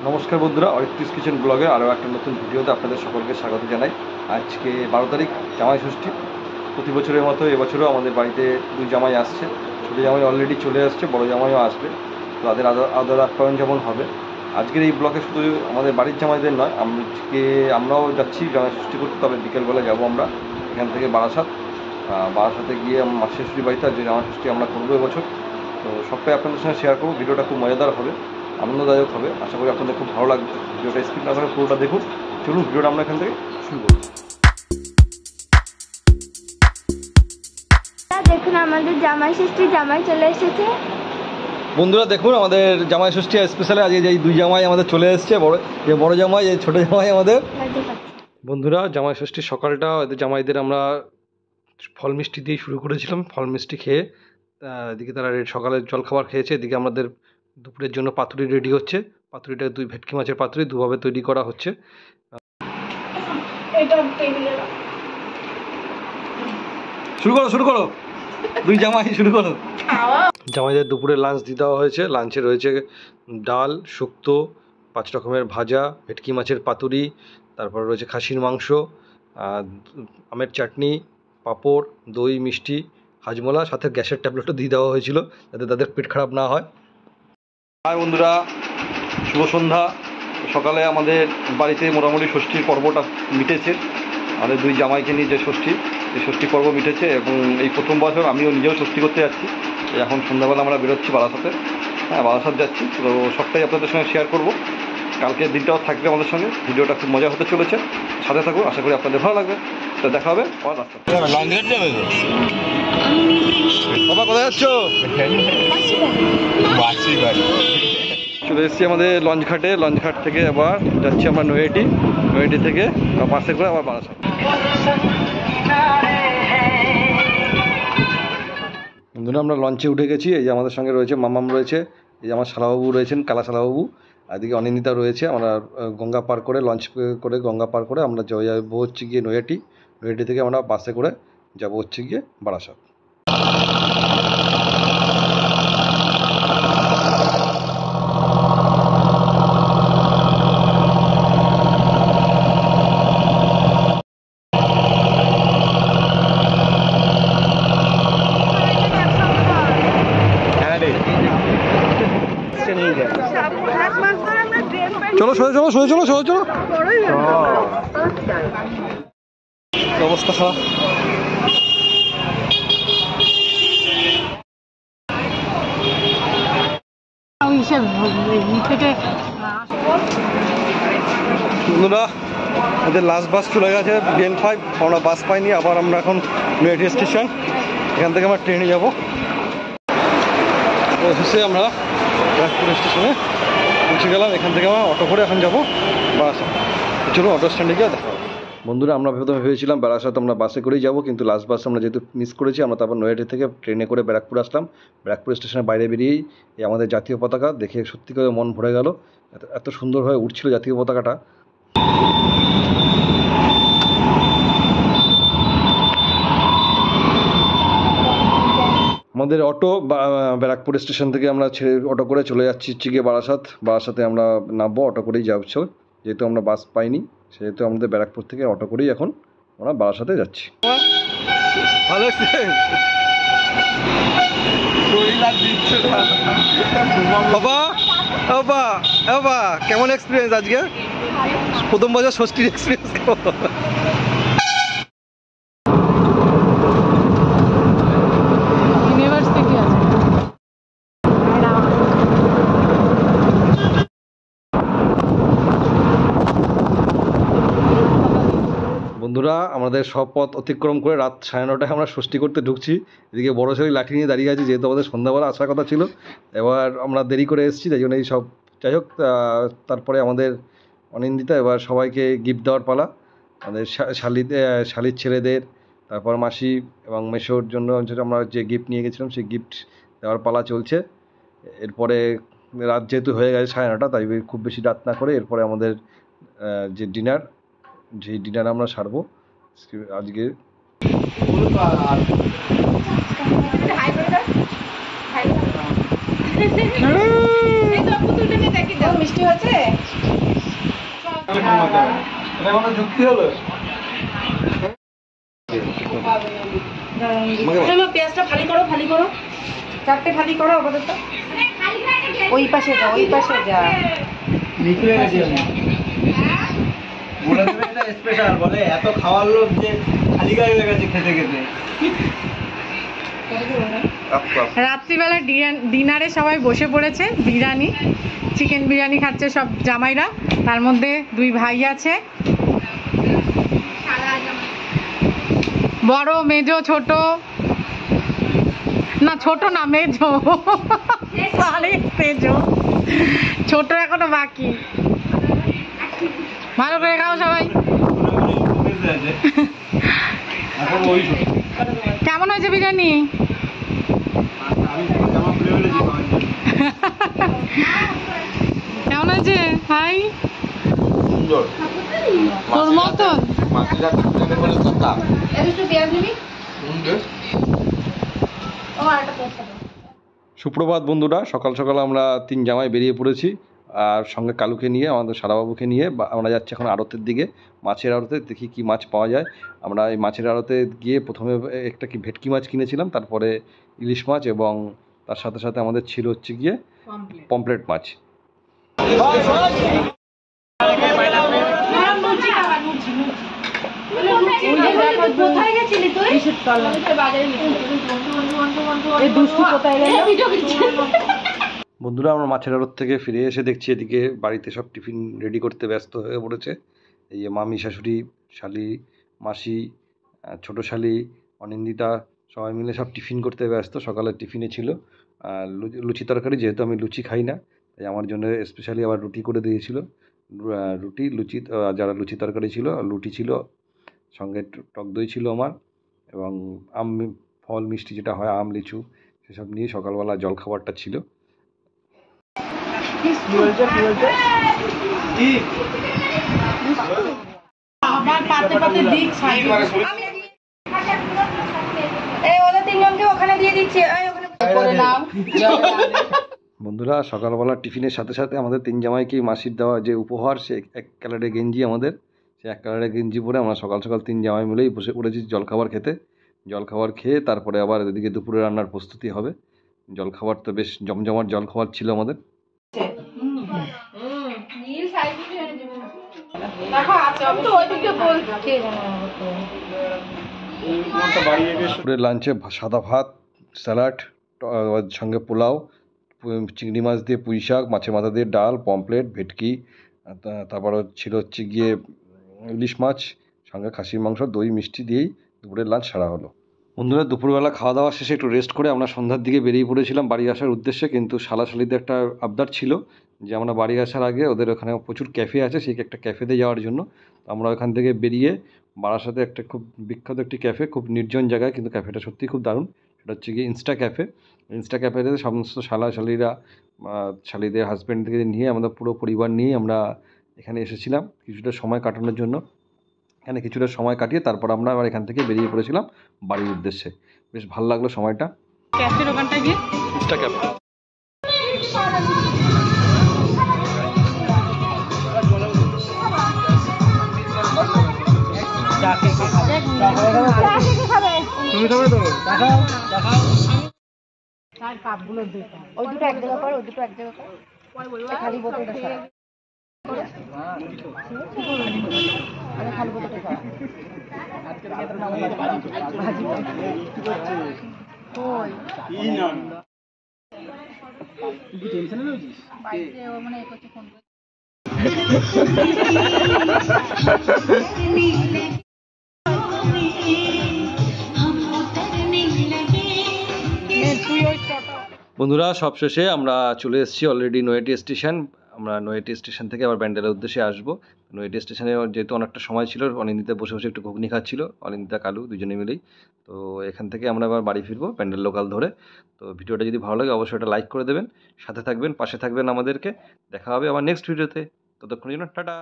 নমস্কার বন্ধুরা, অরিত্রিস কিচেন ব্লগে আরও একটা নতুন ভিডিওতে আপনাদের সকলকে স্বাগত জানাই। আজকে 12 তারিখ, জামাই ষষ্ঠী। প্রতি বছরের মতো এবছরও আমাদের বাড়িতে দুই জামাই আসছে। ছোটো জামাই অলরেডি চলে আসছে, বড় জামাইও আসবে। তো তাদের আদর আপ্যায়ন যেমন হবে। আজকের এই ব্লগে শুধু আমাদের বাড়ির জামাইদের নয়, আমরাও যাচ্ছি জামাই ষষ্ঠী করতে। তবে বিকেলবেলা যাবো আমরা এখান থেকে বারাসাতে গিয়ে মাসি শ্বশুর বাড়িতে যে জামাই ষষ্ঠী আমরা করবো এবছর। তো সবটাই আপনাদের সঙ্গে শেয়ার করবো। ভিডিওটা খুব মজাদার হবে, আনন্দদায়ক হবে। আশা করি আপনাদের খুব ভালো লাগবে। ভিডিওটা স্কিপ না করে পুরোটা দেখুন। চলুন ভিডিওটা আমরা এখান থেকে শুরু করি। দেখুন আমাদের জামাই ষষ্ঠী জামাই চলে এসেছে। বন্ধুরা দেখুন, আমাদের জামাই ষষ্ঠী স্পেশালে আজকে যে দুই জামাই আমাদের চলে এসছে, বড় জামাই, এই ছোটো জামাই আমাদের। বন্ধুরা, জামাই ষষ্ঠীর সকালটা এদের জামাইদের আমরা ফল মিষ্টি দিয়ে শুরু করেছিলাম। ফল মিষ্টি খেয়ে এদিকে তারা সকালের জলখাবার খেয়েছে। এদিকে আমাদের দুপুরের জন্য পাতুরি রেডি হচ্ছে। পাতুরিটা দুই ভেটকি মাছের পাতুরি দুভাবে তৈরি করা হচ্ছে। শুরু করো দুই জামাই শুরু করো। জামাইদের দুপুরে লাঞ্চ দিয়ে দেওয়া হয়েছে। লাঞ্চে রয়েছে ডাল, শুক্তো, 5 রকমের ভাজা, ভেটকি মাছের পাতুরি, তারপর রয়েছে খাসির মাংস, আমের চাটনি, পাঁপড়, দই, মিষ্টি, হাজমোলা, সাথে গ্যাসের ট্যাবলেটও দিয়ে দেওয়া হয়েছিল যাতে তাদের পেট খারাপ না হয়। হাই বন্ধুরা, শুভ সন্ধ্যা। সকালে আমাদের বাড়িতে মোটামুটি ষষ্ঠীর পর্বটা মিটেছে। আমাদের দুই জামাইকে নিয়ে যে ষষ্ঠী পর্ব মিটেছে এবং এই প্রথম বছর আমিও নিজেও ষষ্ঠী করতে যাচ্ছি। এখন সন্ধ্যাবেলা আমরা বেরোচ্ছি বারাসাতে। বারাসাত যাচ্ছি। তো সবটাই আপনাদের সঙ্গে শেয়ার করব। কালকের দিনটাও থাকবে আমাদের সঙ্গে। ভিডিওটা খুব মজা হতে চলেছে, সাথে থাকুন। আশা করি আপনাদের ভালো লাগবে। তো দেখা হবে বাবা। কোথায় যাচ্ছ? চলে এসেছি আমাদের লঞ্চঘাটে। লঞ্চঘাট থেকে আবার যাচ্ছি আমরা নৈহাটি থেকে বাসে করে আবার বারাসাত। বন্ধুরা, আমরা লঞ্চে উঠে গেছি। এই যে আমাদের সঙ্গে রয়েছে মামাম রয়েছে, এই যে আমার শালাবাবু রয়েছেন, কালা শালাবাবু, এদিকে অনিন্দিতা রয়েছে। আমরা গঙ্গা পার করে গঙ্গা পার করে আমরা যাবো হচ্ছে গিয়ে নৈহাটি থেকে আমরা বাসে করে যাবো হচ্ছে গিয়ে বারাসাত। চলো চলো অবস্থা খারাপ। বন্ধুরা, আমাদের লাস্ট বাস চলে গেছে BN5। আমরা বাস পাইনি। আবার আমরা এখন নৈহাটি স্টেশন, এখান থেকে আমরা ট্রেনে যাবো। অফিসে আমরা ব্যারাকপুর স্টেশনে পৌঁছে গেলাম। এখান থেকে আমরা অটো করে এখন যাবো বারাসাত। চলো অটো স্ট্যান্ডে গিয়ে দেখা হবে। বন্ধুরা, আমরা প্রথমে ভেবেছিলাম বারাসাত আমরা বাসে করেই যাবো, কিন্তু লাস্ট বাস আমরা যেহেতু মিস করেছি, আমরা তারপর নৈহাটি থেকে ট্রেনে করে ব্যারাকপুর আসলাম। ব্যারাকপুর স্টেশনের বাইরে বেরিয়েই এই আমাদের জাতীয় পতাকা দেখে সত্যি করে মন ভরে গেল। এত সুন্দরভাবে উঠছিল জাতীয় পতাকাটা। আমাদের অটো ব্যারাকপুর স্টেশন থেকে আমরা অটো করে চলে যাচ্ছি হচ্ছে গিয়ে বারাসাতে আমরা নামবো। অটো করেই যাচ্ছি, যেহেতু আমরা বাস পাইনি, সেহেতু আমাদের ব্যারাকপুর থেকে অটো করেই এখন আমরা বারাসাতে যাচ্ছি। ভালো বাবা, কেমন এক্সপিরিয়েন্স আজকে? প্রথম বছর ষষ্ঠীর এক্সপিরিয়েন্স কেমন? বন্ধুরা, আমাদের সব পথ অতিক্রম করে রাত 9:30টায় আমরা ষষ্ঠী করতে ঢুকছি। এদিকে বড় ছেলে লাঠি নিয়ে দাঁড়িয়ে আছে, যেহেতু আমাদের সন্ধ্যাবেলা আসার কথা ছিল। এবার আমরা দেরি করে এসেছি, তাই জন্য এই সব। যাই হোক, তারপরে আমাদের অনিন্দিতা এবার সবাইকে গিফট দেওয়ার পালা। আমাদের শালির ছেলেদের, তারপর মাসি এবং মেসোর জন্য আমরা যে গিফট নিয়ে গেছিলাম সেই গিফট দেওয়ার পালা চলছে। এরপরে রাত যেহেতু হয়ে গেছে 9:30, তাই খুব বেশি রাত না করে এরপরে আমাদের যে ডিনার আমরা সারবো আজকে। মিষ্টি হয়েছে যুক্তি হলো পেঁয়াজটা ফালি করো 4টে ফালি করো আপাতত ওই পাশে যা স্পেশাল বলে এত খাওয়ার লোক যে খালি গায়ে হয়ে গেছে খেতে খেতে। রাত্রিবেলা ডিনারে সবাই বসে পড়েছে, বিরিয়ানি, চিকেন বিরিয়ানি খাচ্ছে সব জামাইরা। তার মধ্যে 2 ভাই আছে, বড়, মেজো, ছোট না, ছোট না মেজো, মেজো, ছোট এখনো বাকি। ভালো করে খাও সবাই। কেমন হয়েছে বিরিয়ানি? কেমন হয়েছে ভাই? তোর মতন সুপ্রভাত বন্ধুরা, সকাল সকাল আমরা 3 জামাই বেরিয়ে পড়েছি, আর সঙ্গে কালুকে নিয়ে, আমাদের সারাবাবুকে নিয়ে আমরা যাচ্ছি এখন আড়তের দিকে, মাছের আড়তে। দেখি কি মাছ পাওয়া যায়। আমরা এই মাছের আড়তে গিয়ে প্রথমে একটা কি ভেটকি মাছ কিনেছিলাম, তারপরে ইলিশ মাছ, এবং তার সাথে সাথে আমাদের ছিল হচ্ছে গিয়ে পমপ্লেট মাছ। বন্ধুরা, আমরা মাছের আড়ত থেকে ফিরে এসে দেখছি এদিকে বাড়িতে সব টিফিন রেডি করতে ব্যস্ত হয়ে পড়েছে। এই যে মামি, শাশুড়ি, শালি, মাসি, ছোটো শালি, অনিন্দিতা সবাই মিলে সব টিফিন করতে ব্যস্ত। সকালের টিফিনে ছিল লুচি তরকারি, যেহেতু আমি লুচি খাই না তাই আমার জন্য স্পেশালি আবার রুটি করে দিয়েছিল। রুটি, লুচি, যারা লুচি তরকারি ছিল, রুটি ছিল, সঙ্গে টক দই ছিল আমার, এবং ফল মিষ্টি যেটা হয় আম, লিচু, সেসব নিয়ে সকালবেলা জলখাবারটা ছিল। বন্ধুরা, সকালবেলা টিফিনের সাথে সাথে আমাদের 3 জামাইকে মাসির দেওয়া যে উপহার, সে 1 কালারের গেঞ্জি, আমাদের সে 1 কালারের গেঞ্জি পরে আমরা সকাল সকাল 3 জামাই মিলেই বসে পড়েছি জলখাবার খেতে। জলখাবার খেয়ে তারপরে আবার এদিকে দুপুরে রান্নার প্রস্তুতি হবে। জলখাবার তো বেশ জমজমাট জলখাবার ছিল আমাদের। দুপুরের লাঞ্চে সাদা ভাত, স্যালাড, সঙ্গে পোলাও, চিংড়ি মাছ দিয়ে পুঁই শাক, মাছের মাথা দিয়ে ডাল, পমপ্লেট, ভেটকি, তারপর ছিল হচ্ছে গিয়ে ইলিশ মাছ, সঙ্গে খাসির মাংস, দই, মিষ্টি দিয়েই দুপুরের লাঞ্চ সারা হলো। বন্ধুরা, দুপুরবেলা খাওয়া দাওয়া শেষে একটু রেস্ট করে আমরা সন্ধ্যার দিকে বেরিয়ে পড়েছিলাম বাড়ি আসার উদ্দেশ্যে, কিন্তু শালাশালিদের একটা আবদার ছিল যে আমরা বাড়ি আসার আগে ওদের ওখানে প্রচুর ক্যাফে আছে, সেই একটা ক্যাফেতে যাওয়ার জন্য। আমরা ওখান থেকে বেরিয়ে বারাসাতে একটা খুব বিখ্যাত একটি ক্যাফে, খুব নির্জন জায়গায়, কিন্তু ক্যাফেটা সত্যিই খুব দারুণ। সেটা হচ্ছে গিয়ে ইনস্টা ক্যাফেতে সমস্ত শালাশালিরা, শালিদের হাজব্যান্ডকে নিয়ে, আমাদের পুরো পরিবার নিয়ে আমরা এখানে এসেছিলাম কিছুটা সময় কাটানোর জন্য। এখানে কিছুটা সময় কাটিয়ে তারপর আমরা আবার এখান থেকে বেরিয়ে পড়েছিলাম বাড়ির উদ্দেশ্যে। বেশ ভালো লাগলো সময়টা। ক্যাফের ওখানটা গিয়ে ইনস্টা ক্যাফে। তুমি খাবে তো? দেখাও। তার কাপগুলো দুটো, ওই দুটো এক জায়গা কর, ওই দুটো এক জায়গা কর, খালি বোতলটা সরা, খালি বোতলটা সরা। ভাজি কই কি না তুই টেনশনে রয়েছিস? বাইরে ও মানে এ করতে ফোন করে। বন্ধুরা, সবশেষে আমরা চলে এসেছি অলরেডি নৈহাটি স্টেশন। আমরা নৈহাটি স্টেশন থেকে আবার ব্যান্ডেলের উদ্দেশ্যে আসবো। নৈহাটি স্টেশনে যেহেতু অনেকটা সময় ছিল, অনিন্দিতা বসে বসে একটু ঘুগনি খাচ্ছিল, অনিন্দিতা, কালু দুজনে মিলেই। তো এখান থেকে আমরা আবার বাড়ি ফিরবো ব্যান্ডেল লোকাল ধরে। তো ভিডিওটা যদি ভালো লাগে অবশ্যই এটা লাইক করে দেবেন, সাথে থাকবেন, পাশে থাকবেন আমাদেরকে। দেখা হবে আবার নেক্সট ভিডিওতে। ততক্ষণের জন্য টাটা।